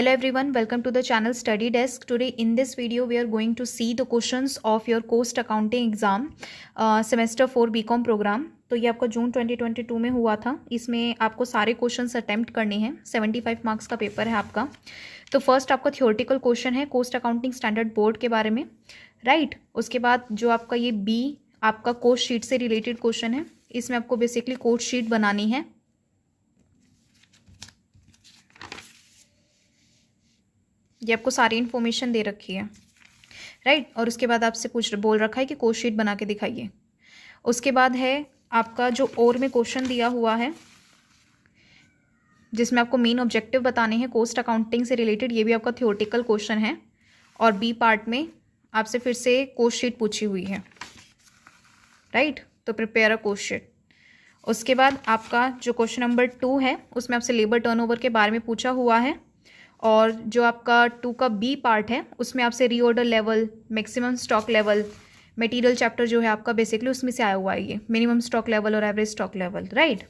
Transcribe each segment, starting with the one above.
Hello everyone, welcome to the channel Study Desk. Today in this video we are going to see the questions of your cost accounting exam semester 4 BCom program. तो ये आपका जून 2022 में हुआ था. इसमें आपको सारे क्वेश्चंस अटेम्प्ट करने हैं. 75 मार्क्स का पेपर है आपका. तो फर्स्ट आपका थियोरेटिकल क्वेश्चन है कोस्ट अकाउंटिंग स्टैंडर्ड बोर्ड के बारे में, राइट. उसके बाद जो आपका ये बी आपका कोस्ट शीट से रिलेटेड क्वेश्चन है. इसमें आपको बेसिकली कोस्ट शीट बनानी है. ये आपको सारी इन्फॉर्मेशन दे रखी है, राइट. और उसके बाद आपसे बोल रखा है कि कोस्ट शीट बना के दिखाइए. उसके बाद है आपका जो और में क्वेश्चन दिया हुआ है जिसमें आपको मेन ऑब्जेक्टिव बताने हैं कोस्ट अकाउंटिंग से रिलेटेड. ये भी आपका थियोरेटिकल क्वेश्चन है. और बी पार्ट में आपसे फिर से कोस्ट शीट पूछी हुई है, राइट. तो प्रिपेयर अ कोस्ट शीट. उसके बाद आपका जो क्वेश्चन नंबर 2 है उसमें आपसे लेबर टर्नओवर के बारे में पूछा हुआ है. और जो आपका 2 का बी पार्ट है उसमें आपसे reorder level, maximum stock level, material chapter जो है आपका बेसिकली उसमें से आया हुआ है. ये मिनिमम स्टॉक लेवल और एवरेज स्टॉक लेवल, राइट.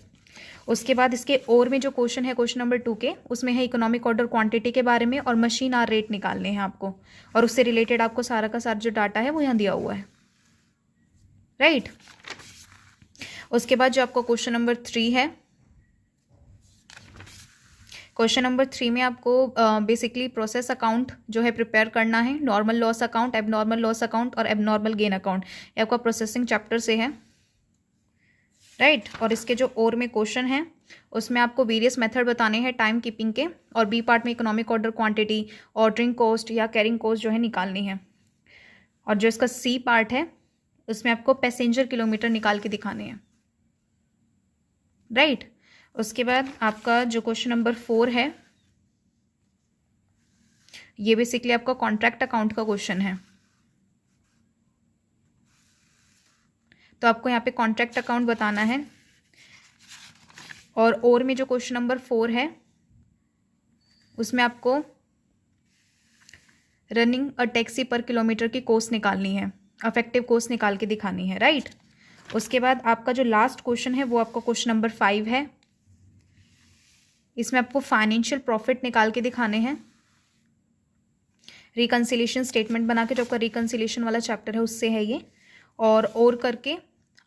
उसके बाद इसके और में जो क्वेश्चन है क्वेश्चन नंबर 2 के उसमें है इकोनॉमिक ऑर्डर क्वांटिटी के बारे में और मशीन आर रेट निकालने हैं आपको. और उससे रिलेटेड आपको सारा का सारा जो डाटा है वो यहाँ दिया हुआ है, राइट. उसके बाद जो आपको क्वेश्चन नंबर 3 है, क्वेश्चन नंबर 3 में आपको बेसिकली प्रोसेस अकाउंट जो है प्रिपेयर करना है. Normal loss account, abnormal loss account और एबनॉर्मल गेन अकाउंट. ये आपका प्रोसेसिंग चैप्टर से है, राइट. और इसके जो और में क्वेश्चन है उसमें आपको वेरियस मेथड बताने हैं टाइम कीपिंग के. और बी पार्ट में economic order quantity, ordering cost या कैरिंग कॉस्ट जो है निकालनी है. और जो इसका सी पार्ट है उसमें आपको पैसेंजर किलोमीटर निकाल के दिखाने हैं, राइट. उसके बाद आपका जो क्वेश्चन नंबर 4 है ये बेसिकली आपका कॉन्ट्रैक्ट अकाउंट का क्वेश्चन है. तो आपको यहाँ पे कॉन्ट्रैक्ट अकाउंट बताना है. और में जो क्वेश्चन नंबर 4 है उसमें आपको रनिंग अ टैक्सी पर किलोमीटर की कॉस्ट निकालनी है, अफेक्टिव कॉस्ट निकाल के दिखानी है, राइट. उसके बाद आपका जो लास्ट क्वेश्चन है वो आपका क्वेश्चन नंबर 5 है. इसमें आपको फाइनेंशियल प्रॉफिट निकाल के दिखाने हैं. रिकंसिलिएशन स्टेटमेंट बना के, जो आपका रिकंसिलिएशन वाला चैप्टर है उससे है ये. और करके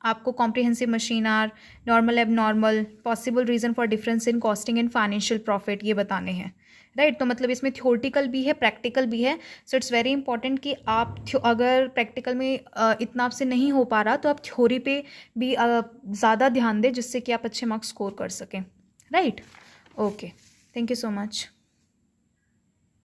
आपको comprehensive machine are, normal abnormal, possible reason for difference in costing and financial profit ये बताने हैं, राइट. तो मतलब इसमें थ्योरेटिकल भी है, प्रैक्टिकल भी है. सो इट्स वेरी इंपॉर्टेंट कि आप अगर प्रैक्टिकल में इतना आपसे नहीं हो पा रहा तो आप थ्योरी पे भी ज़्यादा ध्यान दें जिससे कि आप अच्छे मार्क्स स्कोर कर सकें, right. Okay, thank you so much.